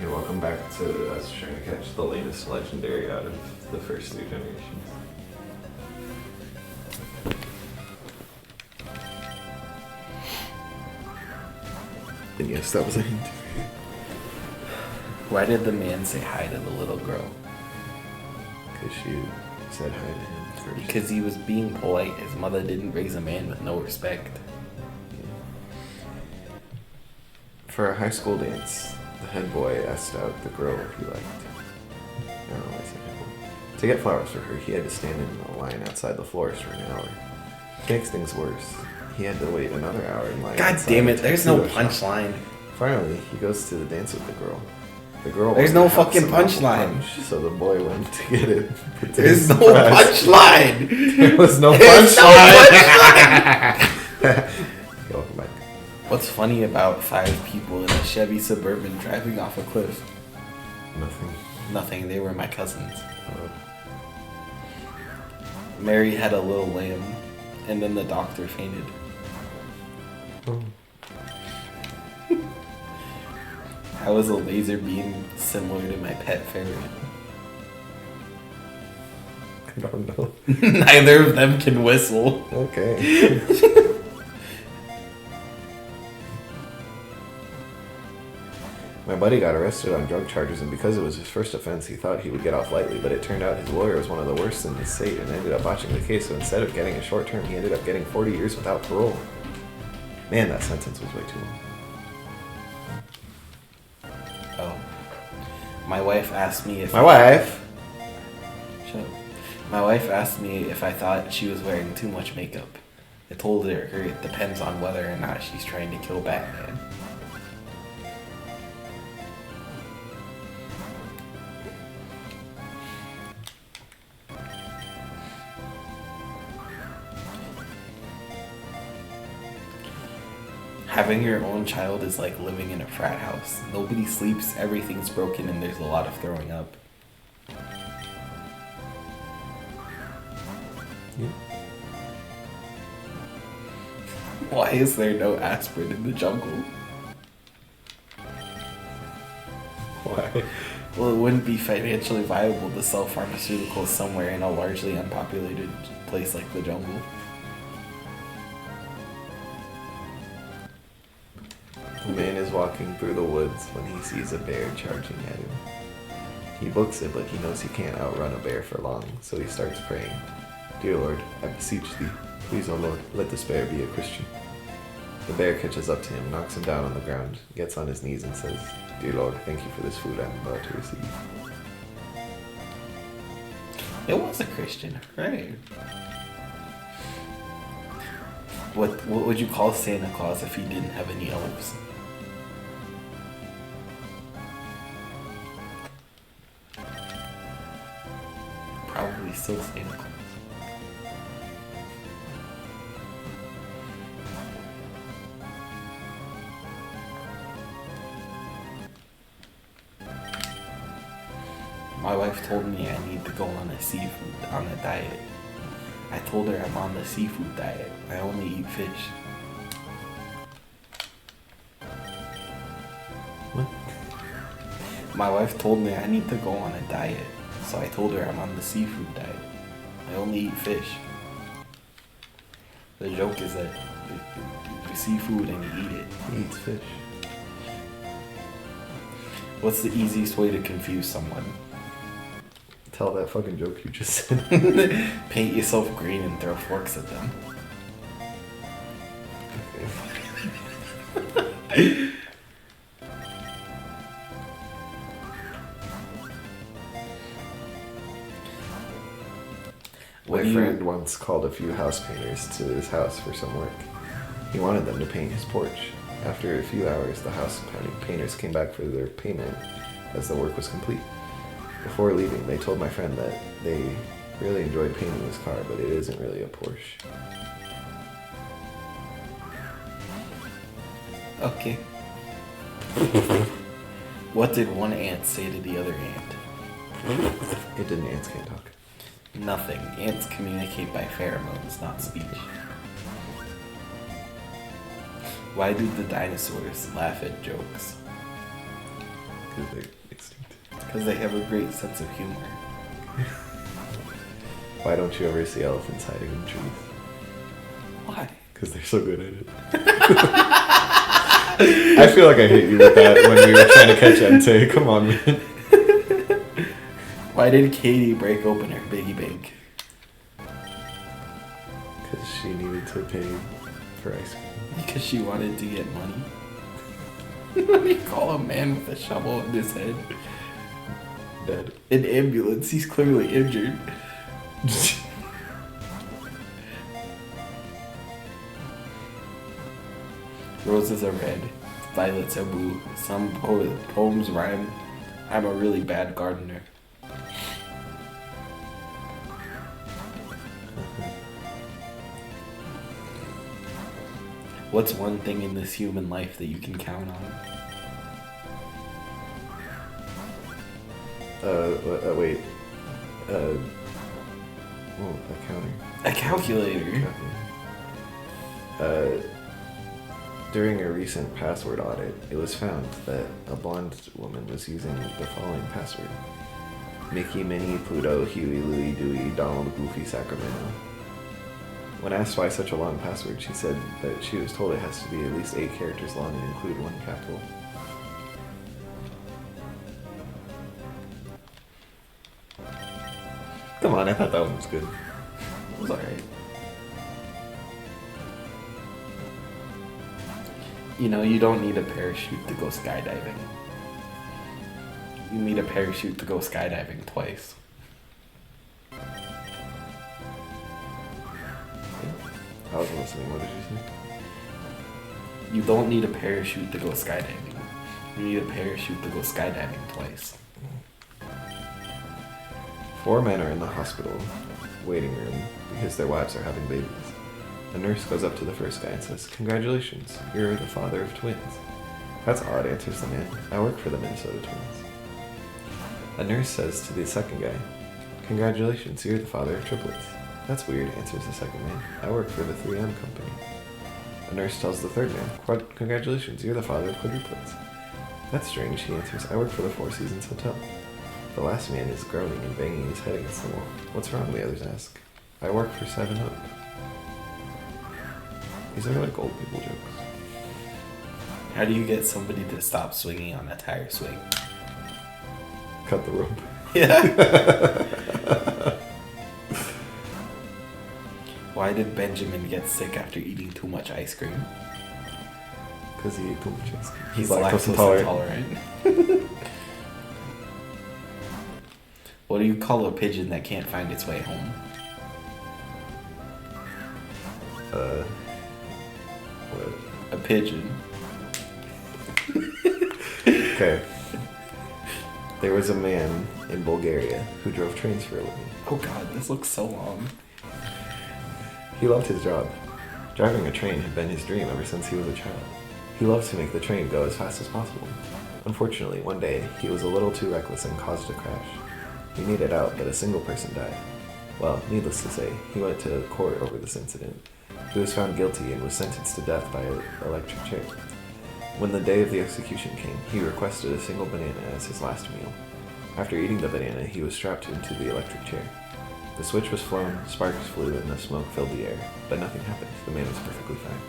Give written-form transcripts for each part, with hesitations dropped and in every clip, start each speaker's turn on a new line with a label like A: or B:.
A: Hey, welcome back to us trying to catch the latest legendary out of the first 3 generations. And yes, that was a hint.
B: Why did the man say hi to the little girl?
A: Because she said hi to him first.
B: Because he was being polite. His mother didn't raise a man with no respect.
A: For a high school dance, the head boy asked out the girl he liked. I don't know why I said head boy. To get flowers for her, he had to stand in a line outside the florist for an hour. To make things worse, he had to wait another hour in line.
B: God damn it, there's no punchline.
A: Finally, he goes to the dance with the girl. The girl.
B: There's no fucking punchline.
A: So the boy went to get it.
B: There's no punchline.
A: There was no
B: There's
A: punchline. Welcome back.
B: What's funny about 5 people in a Chevy Suburban driving off a cliff?
A: Nothing.
B: Nothing. They were my cousins. Mary had a little lamb, and then the doctor fainted.
A: Oh.
B: How is a laser beam similar to my pet ferret?
A: I don't know.
B: Neither of them can whistle.
A: Okay. My buddy got arrested on drug charges, and because it was his first offense, he thought he would get off lightly, but it turned out his lawyer was one of the worst in the state and ended up botching the case, so instead of getting a short term, he ended up getting 40 years without parole. Man, that sentence was way too long.
B: Oh. My wife asked me if...
A: My wife?
B: Shut up. My wife asked me if I thought she was wearing too much makeup. I told her it depends on whether or not she's trying to kill Batman. Having your own child is like living in a frat house. Nobody sleeps, everything's broken, and there's a lot of throwing up.
A: Yeah.
B: Why is there no aspirin in the jungle?
A: Why?
B: Well, it wouldn't be financially viable to sell pharmaceuticals somewhere in a largely unpopulated place like the jungle.
A: A man is walking through the woods when he sees a bear charging at him. He books it, but he knows he can't outrun a bear for long, so he starts praying. Dear Lord, I beseech thee, please, O Lord, let this bear be a Christian. The bear catches up to him, knocks him down on the ground, gets on his knees and says, Dear Lord, thank you for this food I'm about to receive.
B: It was a Christian, right? What would you call Santa Claus if he didn't have any elves? Probably still Santa Claus. My wife told me I need to go on a diet. I told her I'm on the seafood diet. I only eat fish.
A: What?
B: My wife told me I need to go on a diet. So I told her I'm on the seafood diet. I only eat fish. The joke is that you see food and you eat it.
A: He eats fish.
B: What's the easiest way to confuse someone?
A: Tell that fucking joke you just said.
B: Paint yourself green and throw forks at them.
A: Okay. My friend once called a few house painters to his house for some work. He wanted them to paint his porch. After a few hours, the house painters came back for their payment as the work was complete. Before leaving, they told my friend that they really enjoyed painting his car, but it isn't really a Porsche.
B: Okay. What did one ant say to the other ant?
A: It didn't. Ants can't talk.
B: Nothing. Ants communicate by pheromones, not speech. Why do the dinosaurs laugh at jokes?
A: Because they're extinct.
B: Because they have a great sense of humor.
A: Why don't you ever see elephants hiding in trees?
B: Why?
A: Because they're so good at it. I feel like I hate you with that when we were trying to catch Entei. Come on, man.
B: Why did Katie break open her piggy bank?
A: Because she needed to pay for ice cream.
B: Because she wanted to get money. What do you call a man with a shovel in his head?
A: Dead.
B: An ambulance. He's clearly injured. Roses are red, violets are blue. Some poems rhyme. I'm a really bad gardener. What's one thing in this human life that you can count on?
A: Wait. A counter.
B: A calculator.
A: During a recent password audit, it was found that a blonde woman was using the following password: Mickey, Minnie, Pluto, Huey, Louie, Dewey, Donald, Goofy, Sacramento. When asked why such a long password, she said that she was told it has to be at least 8 characters long and include one capital. Come on, I thought that one was good.
B: It was alright. You know, you don't need a parachute to go skydiving. You need a parachute to go skydiving twice.
A: I wasn't listening. What did you say?
B: You don't need a parachute to go skydiving. You need a parachute to go skydiving twice.
A: 4 men are in the hospital waiting room because their wives are having babies. A nurse goes up to the first guy and says, "Congratulations, you're the father of twins." "That's odd," answers the man. "I work for the Minnesota Twins." A nurse says to the second guy, "Congratulations, you're the father of triplets." "That's weird," answers the second man. "I work for the 3M company." A nurse tells the third man, "Congratulations, you're the father of quadruplets." "That's strange," he answers. "I work for the Four Seasons Hotel." The last man is groaning and banging his head against the wall. "What's wrong?" the others ask. "I work for 7-Up." These are like old people jokes.
B: How do you get somebody to stop swinging on a tire swing?
A: Cut the rope.
B: Yeah. Why did Benjamin get sick after eating too much ice cream?
A: Because he ate too much ice cream.
B: He's lactose intolerant. What do you call a pigeon that can't find its way home?
A: What?
B: A pigeon.
A: Okay. There was a man in Bulgaria who drove trains for a living.
B: Oh god, this looks so long.
A: He loved his job. Driving a train had been his dream ever since he was a child. He loved to make the train go as fast as possible. Unfortunately, one day, he was a little too reckless and caused a crash. He made it out, but a single person died. Well, needless to say, he went to court over this incident. He was found guilty and was sentenced to death by an electric chair. When the day of the execution came, he requested a single banana as his last meal. After eating the banana, he was strapped into the electric chair. The switch was flown, sparks flew, and the smoke filled the air, but nothing happened. The man was perfectly fine.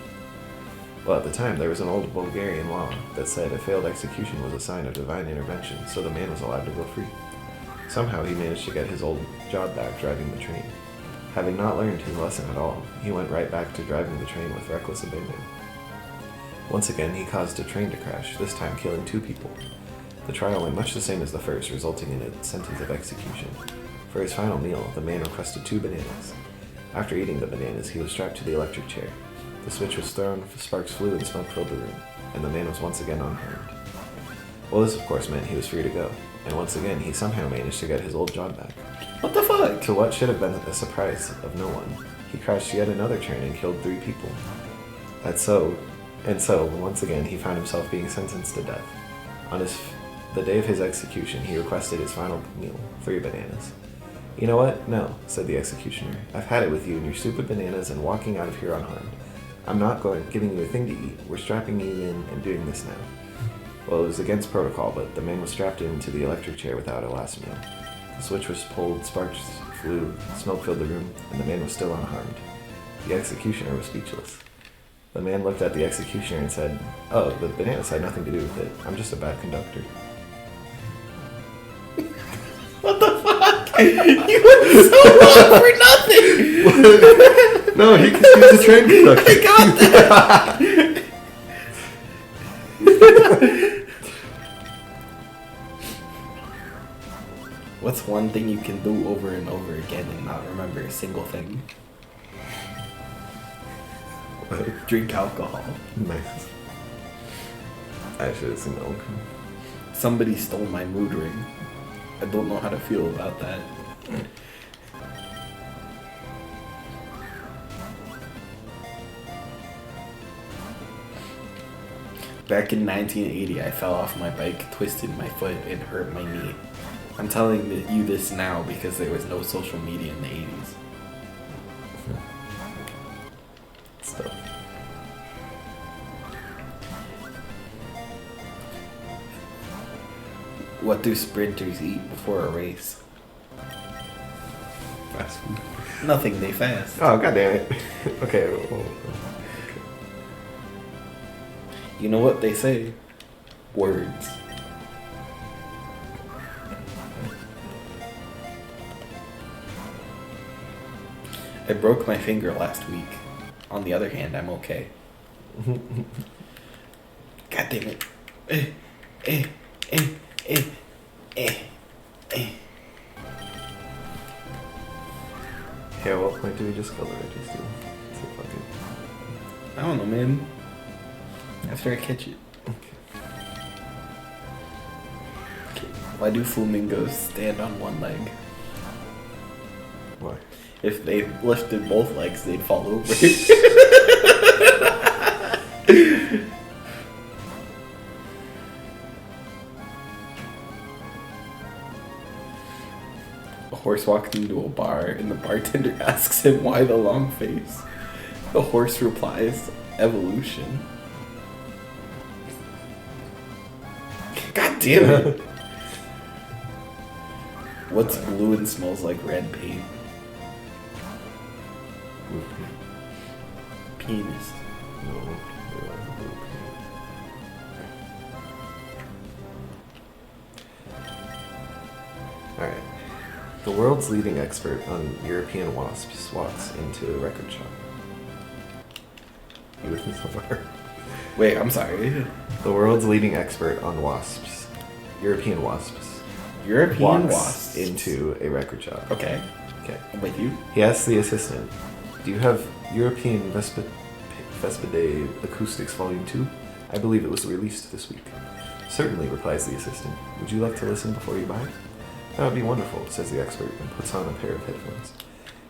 A: Well, at the time, there was an old Bulgarian law that said a failed execution was a sign of divine intervention, so the man was allowed to go free. Somehow, he managed to get his old job back driving the train. Having not learned his lesson at all, he went right back to driving the train with reckless abandon. Once again, he caused a train to crash, this time killing 2 people. The trial went much the same as the first, resulting in a sentence of execution. For his final meal, the man requested 2 bananas. After eating the bananas, he was strapped to the electric chair. The switch was thrown, sparks flew, and smoke filled the room, and the man was once again unharmed. Well, this of course meant he was free to go, and once again he somehow managed to get his old job back.
B: What the fuck?
A: To what should have been a surprise of no one, he crashed yet another train and killed 3 people. And so, once again, he found himself being sentenced to death. On the day of his execution, he requested his final meal, 3 bananas. "You know what? No," said the executioner. "I've had it with you and your stupid bananas and walking out of here unharmed. I'm not giving you a thing to eat. We're strapping you in and doing this now." Well, it was against protocol, but the man was strapped into the electric chair without a last meal. The switch was pulled, sparks flew, smoke filled the room, and the man was still unharmed. The executioner was speechless. The man looked at the executioner and said, "Oh, the bananas had nothing to do with it. I'm just a bad conductor."
B: What the fuck? You went so wrong for nothing!
A: No, he was a train conductor.
B: I got that! What's one thing you can do over and over again and not remember a single thing? Drink alcohol.
A: Nice. I should have seen that one come.
B: Somebody stole my mood ring. I don't know how to feel about that. Back in 1980, I fell off my bike, twisted my foot, and hurt my knee. I'm telling you this now because there was no social media in the 80s.
A: Stuff.
B: What do sprinters eat before a race?
A: Fast food.
B: Nothing, they fast.
A: Oh, god damn it. Okay. Well,
B: You know what they say? Words. I broke my finger last week. On the other hand, I'm okay. God damn it.
A: Here, what point do we just color it? Just do. So fucking.
B: I don't know, man. After I catch it. Okay. Why do flamingos stand on one leg?
A: Why?
B: If they lifted both legs, they'd fall over. A horse walked into a bar and the bartender asks him why the long face. The horse replies, evolution. God damn it. What's blue and smells like red paint? Penis.
A: No. Alright. The world's leading expert on European wasps walks into a record shop. You with me so far?
B: Wait, I'm sorry.
A: The world's leading expert on wasps, European wasps,
B: European
A: walks
B: wasps.
A: into a record shop.
B: Okay,
A: Okay.
B: I'm with you.
A: He asks the assistant, "Do you have European Vespidae Acoustics Volume 2? I believe it was released this week." "Certainly," replies the assistant. "Would you like to listen before you buy it?" "That would be wonderful," says the expert, and puts on a pair of headphones.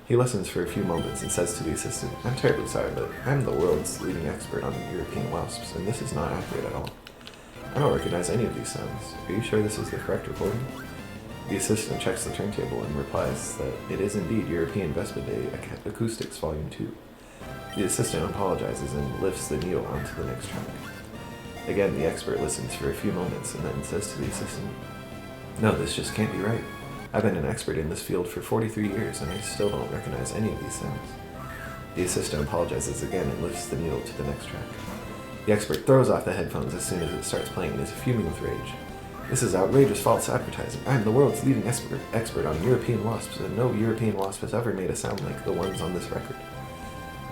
A: He listens for a few moments and says to the assistant, "I'm terribly sorry, but I'm the world's leading expert on European wasps, and this is not accurate at all. I don't recognize any of these sounds. Are you sure this is the correct recording?" The assistant checks the turntable and replies that it is indeed European Vespidae Acoustics Volume 2. The assistant apologizes and lifts the needle onto the next track. Again, the expert listens for a few moments and then says to the assistant, "No, this just can't be right. I've been an expert in this field for 43 years and I still don't recognize any of these sounds." The assistant apologizes again and lifts the needle to the next track. The expert throws off the headphones as soon as it starts playing and is fuming with rage. "This is outrageous false advertising. I am the world's leading expert on European wasps, and no European wasp has ever made a sound like the ones on this record."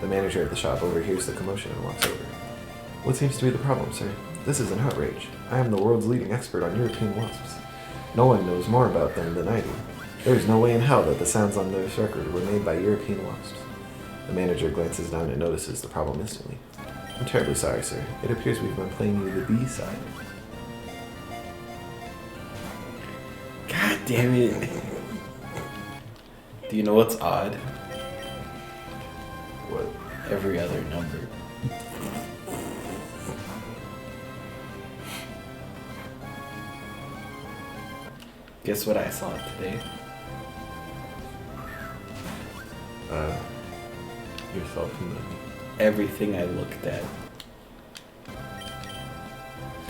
A: The manager at the shop overhears the commotion and walks over. "What seems to be the problem, sir? This is an outrage. I am the world's leading expert on European wasps. No one knows more about them than I do. There is no way in hell that the sounds on this record were made by European wasps." The manager glances down and notices the problem instantly. "I'm terribly sorry, sir. It appears we've been playing you the B side."
B: God damn it. Do you know what's odd?
A: What?
B: Every other number. Guess what I saw today?
A: Yourself and then.
B: Everything I looked at.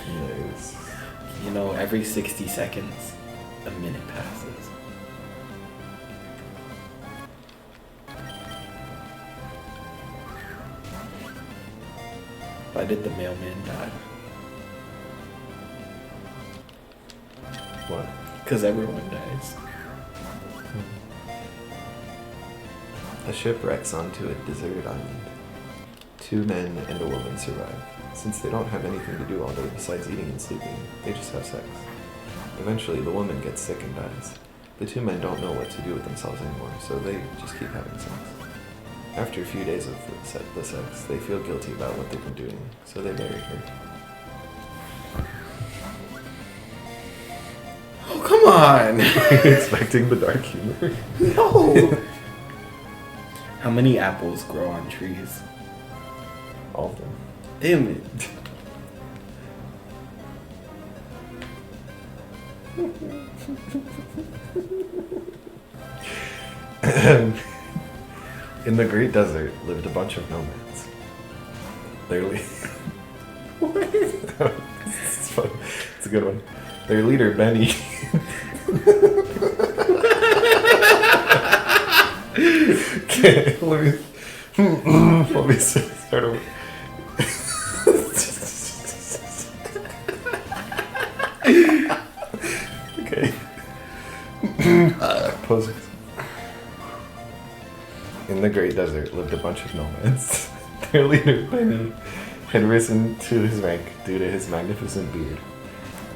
A: Nice.
B: You know, every 60 seconds, a minute passes. Why did the mailman die?
A: What?
B: Because everyone dies.
A: A ship wrecks onto a deserted island. 2 men and a woman survive. Since they don't have anything to do all day besides eating and sleeping, they just have sex. Eventually, the woman gets sick and dies. The 2 men don't know what to do with themselves anymore, so they just keep having sex. After a few days of the sex, they feel guilty about what they've been doing, so they bury her.
B: Oh, come on!
A: Expecting the dark humor.
B: No! How many apples grow on trees?
A: All of them.
B: Damn it.
A: In the great desert lived a bunch of nomads.
B: What?
A: It's fun. It's a good one. Their leader, Benny. Okay, let me start over. Okay. Poses. In the great desert lived a bunch of nomads. Their leader, Benny, had risen to his rank due to his magnificent beard.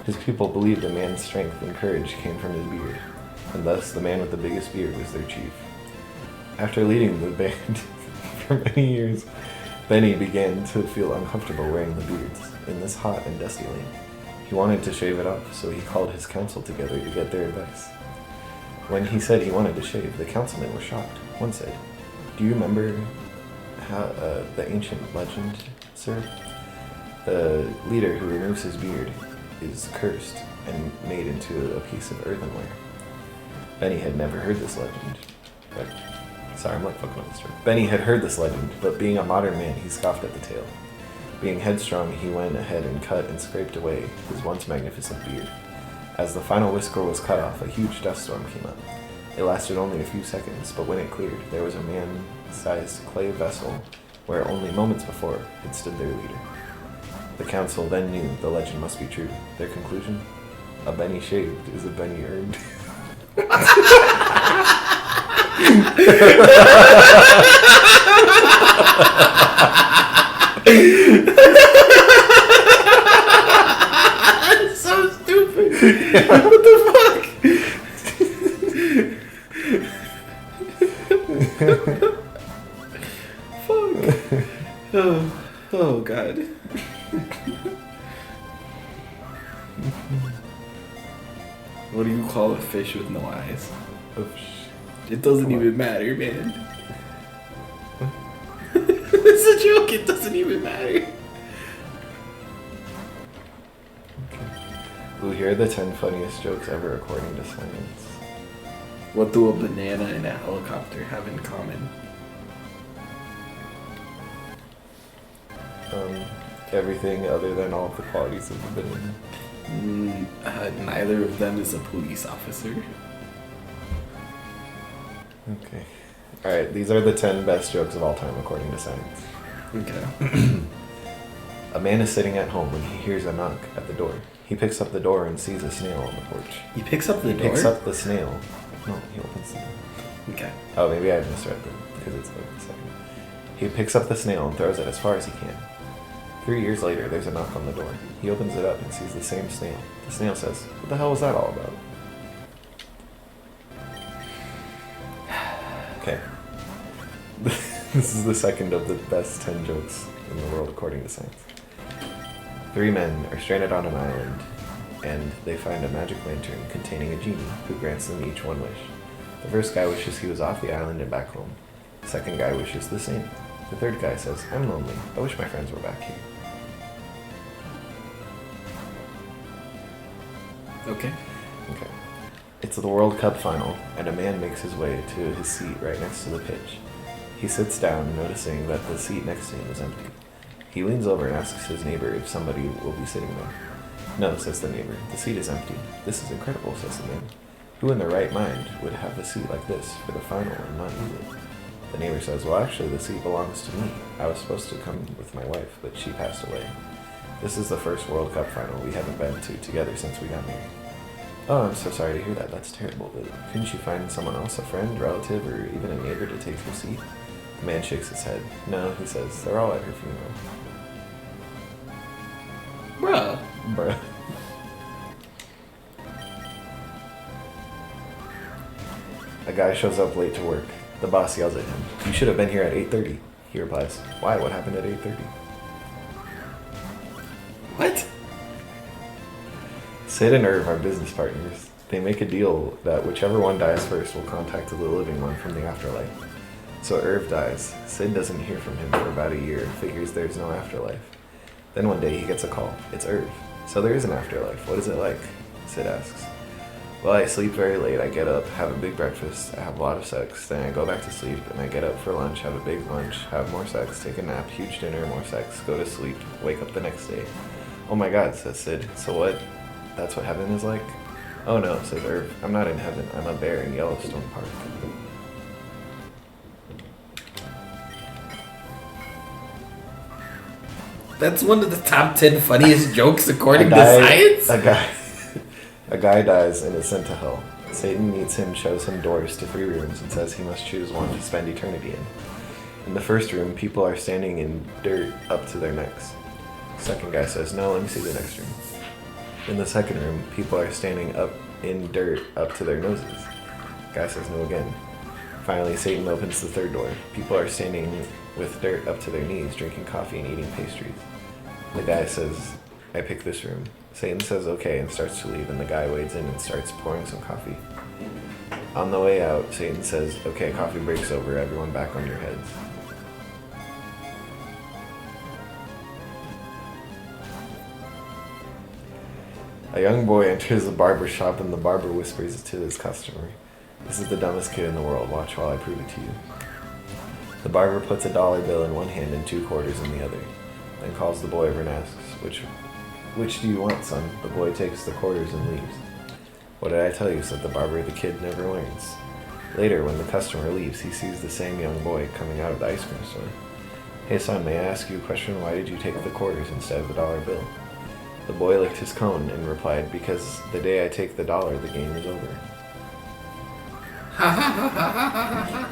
A: His people believed a man's strength and courage came from his beard, and thus the man with the biggest beard was their chief. After leading the band for many years, Benny began to feel uncomfortable wearing the beards in this hot and dusty land. He wanted to shave it off, so he called his council together to get their advice. When he said he wanted to shave, the councilmen were shocked. One said, "Do you remember how the ancient legend, sir? The leader who removes his beard is cursed and made into a piece of earthenware." Benny had never heard this legend. Sorry, I'm like fucking on this story. Benny had heard this legend, but being a modern man, he scoffed at the tale. Being headstrong, he went ahead and cut and scraped away his once magnificent beard. As the final whisker was cut off, a huge dust storm came up. It lasted only a few seconds, but when it cleared, there was a man-sized clay vessel where only moments before had stood their leader. The council then knew the legend must be true. Their conclusion? A Benny shaved is a Benny earned.
B: So stupid. What the fuck? Fuck. Oh god. What do you call a fish with no eyes? It doesn't even matter, man. It's a joke, it doesn't even matter.
A: Ooh, here are the 10 funniest jokes ever according to science.
B: What do a banana and a helicopter have in common?
A: Everything other than all of the qualities of the banana.
B: Neither of them is a police officer.
A: Okay. Alright, these are the 10 best jokes of all time according to science.
B: Okay.
A: A man is sitting at home when he hears a knock at the door. He picks up the door and sees a snail on the porch.
B: He picks up the door?
A: He picks up the snail. No, he opens the door.
B: Okay.
A: Oh, maybe I misread them because it's like the second. He picks up the snail and throws it as far as he can. 3 years later, there's a knock on the door. He opens it up and sees the same snail. The snail says, "What the hell was that all about?" Okay. This is the second of the best 10 jokes in the world according to science. 3 men are stranded on an island, and they find a magic lantern containing a genie who grants them each one wish. The first guy wishes he was off the island and back home. The second guy wishes the same. The third guy says, "I'm lonely. I wish my friends were back here."
B: Okay.
A: Okay. It's the World Cup final, and a man makes his way to his seat right next to the pitch. He sits down, noticing that the seat next to him is empty. He leans over and asks his neighbor if somebody will be sitting there. No, says the neighbor. The seat is empty. This is incredible, says the man. Who in their right mind would have a seat like this for the final and not use it? The neighbor says, well, actually, the seat belongs to me. I was supposed to come with my wife, but she passed away. This is the first World Cup final we haven't been to together since we got married. Oh, I'm so sorry to hear that. That's terrible, but couldn't you find someone else, a friend, relative, or even a neighbor to take your seat? The man shakes his head. No, he says, they're all at her funeral. Bruh. A guy shows up late to work. The boss yells at him. You should have been here at 8:30. He replies, why? What happened at 8:30?
B: What?
A: Sid and Irv are business partners. They make a deal that whichever one dies first will contact the living one from the afterlife. So Irv dies. Sid doesn't hear from him for about a year and figures there's no afterlife. Then one day he gets a call. It's Irv. So there is an afterlife. What is it like? Sid asks. Well, I sleep very late. I get up, have a big breakfast, I have a lot of sex, then I go back to sleep, and I get up for lunch, have a big lunch, have more sex, take a nap, huge dinner, more sex, go to sleep, wake up the next day. Oh my god, says Sid. So what? That's what heaven is like? Oh no, says Irv. I'm not in heaven. I'm a bear in Yellowstone Park.
B: That's one of the top 10 funniest jokes according to science?
A: A guy dies and is sent to hell. Satan meets him, shows him doors to 3 rooms, and says he must choose one to spend eternity in. In the first room, people are standing in dirt up to their necks. The second guy says, no, let me see the next room. In the second room, people are standing up in dirt up to their noses. Guy says no again. Finally, Satan opens the third door. People are standing with dirt up to their knees, drinking coffee and eating pastries. The guy says, I pick this room. Satan says okay and starts to leave, and the guy wades in and starts pouring some coffee. On the way out, Satan says, okay, coffee breaks over, everyone back on your heads. A young boy enters a barber shop and the barber whispers to his customer, this is the dumbest kid in the world, watch while I prove it to you. The barber puts a dollar bill in one hand and 2 quarters in the other, then calls the boy over and asks, Which do you want, son? The boy takes the quarters and leaves. What did I tell you, said the barber, the kid never learns. Later, when the customer leaves, he sees the same young boy coming out of the ice cream store. Hey son, may I ask you a question? Why did you take the quarters instead of the dollar bill? The boy licked his cone and replied, because the day I take the dollar, the game is over.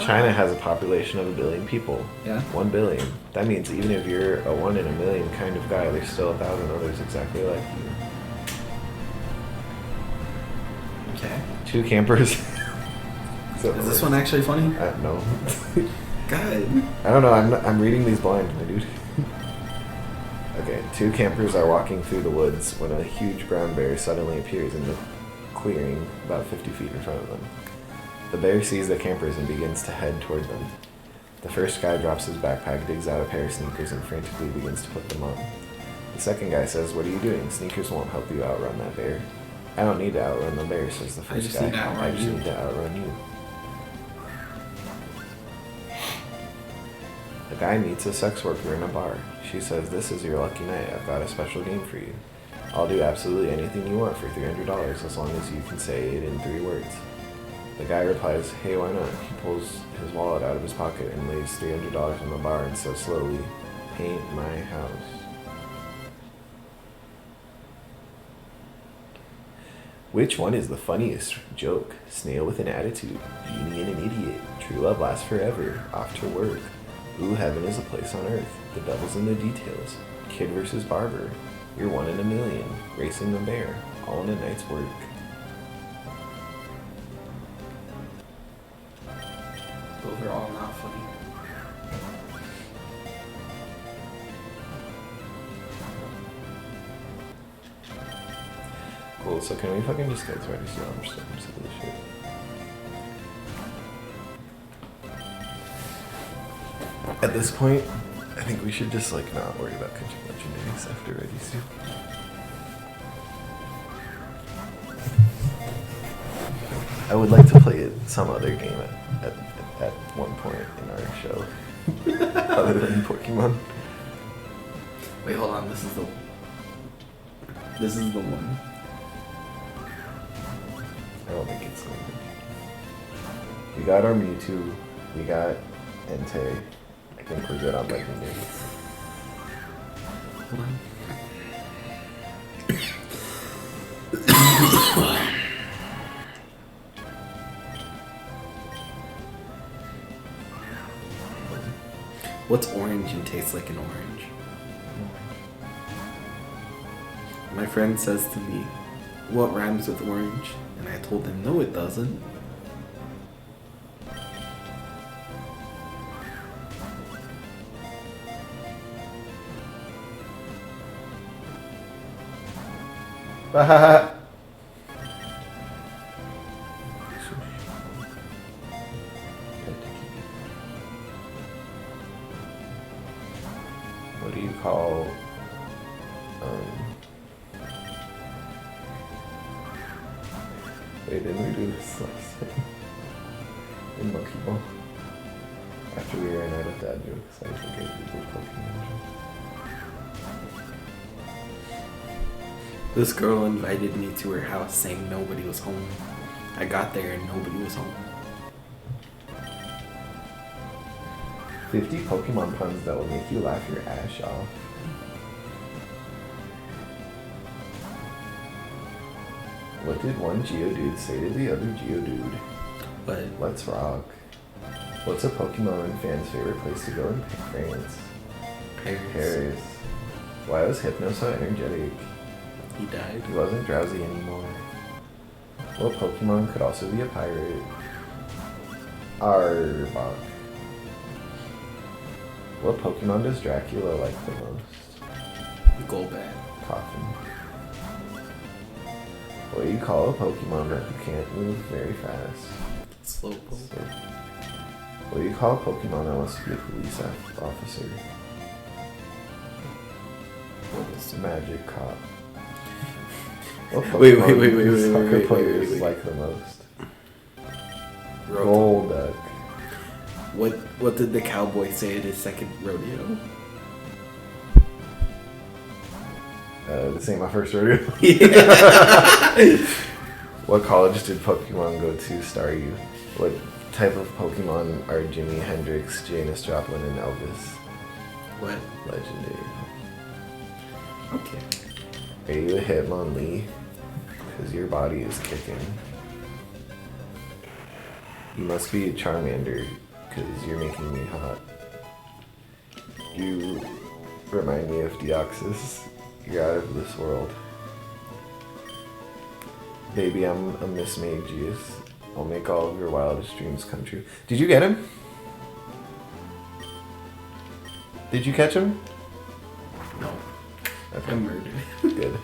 A: China has a population of 1 billion people.
B: Yeah.
A: 1 billion. That means even if you're a 1 in a million kind of guy, there's still 1,000 others exactly like you.
B: Okay.
A: 2 campers.
B: Is this one actually funny?
A: No.
B: God.
A: I don't know. I'm reading these blind, my dude. Okay. 2 campers are walking through the woods when a huge brown bear suddenly appears in the clearing about 50 feet in front of them. The bear sees the campers and begins to head toward them. The first guy drops his backpack, digs out a pair of sneakers, and frantically begins to put them on. The second guy says, what are you doing? Sneakers won't help you outrun that bear. I don't need to outrun the bear, says the first guy. I just need to outrun you. A guy meets a sex worker in a bar. She says, this is your lucky night. I've got a special game for you. I'll do absolutely anything you want for $300 as long as you can say it in 3 words. The guy replies, hey, why not? He pulls his wallet out of his pocket and lays $300 on the bar and says slowly, paint my house. Which one is the funniest joke? Snail with an attitude, Beanie and an idiot, true love lasts forever, off to work, ooh, heaven is a place on earth, the devil's in the details, kid versus barber, you're 1 in a million, racing the bear, all in a night's work.
B: Those are all not funny.
A: Cool, so can we fucking just go through this? I'm sick of this shit. At this point, I think we should just like not worry about catching legendaries after I these 2. I would like to play it some other game at one point in our show, other than Pokemon.
B: Wait, hold on. This is the. This is the one.
A: I don't think it's going to. We got our Mewtwo. We got Entei. I think we're good on legendary.
B: Hold on. What's orange and tastes like an orange? My friend says to me, what rhymes with orange? And I told him, no, it doesn't.
A: What do you call wait, didn't we do this last time? In Monkey Ball? After we ran out of dad jokes, I forget we did Pokemon jokes.
B: This girl invited me to her house saying nobody was home. I got there and nobody was home.
A: 50 Pokemon puns that will make you laugh your ass off. What did one Geodude say to the other Geodude?
B: But
A: Let's rock. What's a Pokemon fan's favorite place to go in France? Paris. Why was Hypno so energetic?
B: He died.
A: He wasn't drowsy anymore. What Pokemon could also be a pirate? Arbok. What Pokemon does Dracula like the most?
B: Golbat.
A: Coffin. What do you call a Pokemon that can't move very fast?
B: Slowpoke.
A: So, what do you call a Pokemon that wants to be a police officer? It's a magic cop. What
B: Wait,
A: Pokemon
B: wait,
A: do
B: wait,
A: soccer
B: wait,
A: players
B: wait.
A: like the most?
B: Rotom.
A: Golduck.
B: What did the cowboy say at his second rodeo?
A: This ain't my first rodeo. What college did Pokemon go to, Staryu? What type of Pokemon are Jimi Hendrix, Janis Joplin, and Elvis?
B: What?
A: Legendary.
B: Okay.
A: Are you a Hitmonlee? Because your body is kicking. You must be a Charmander, because you're making me hot. You remind me of Deoxys. You're out of this world. Baby, I'm a Miss Magius. I'll make all of your wildest dreams come true. Did you get him? Did you catch him?
B: No.
A: Okay.
B: I'm murdered.
A: Good.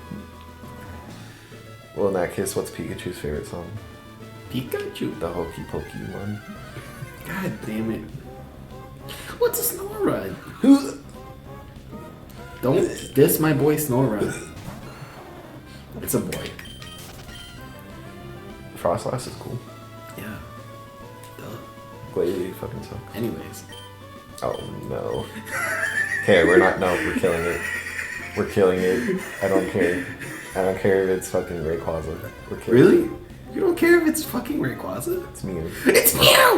A: Well, in that case, what's Pikachu's favorite song?
B: Pikachu.
A: The Hokey Pokey one.
B: God damn it. What's a Snorlax? Don't diss my boy Snorlax. It's a boy.
A: Frostlass is cool.
B: Yeah. Duh.
A: Glalie fucking sucks.
B: Anyways.
A: Oh no. Okay, we're killing it. We're killing it. I don't care. I don't care if it's fucking Rayquaza. We're killing
B: Really?
A: it.
B: You don't care if it's fucking Rayquaza?
A: It's Mew.
B: It's Mew!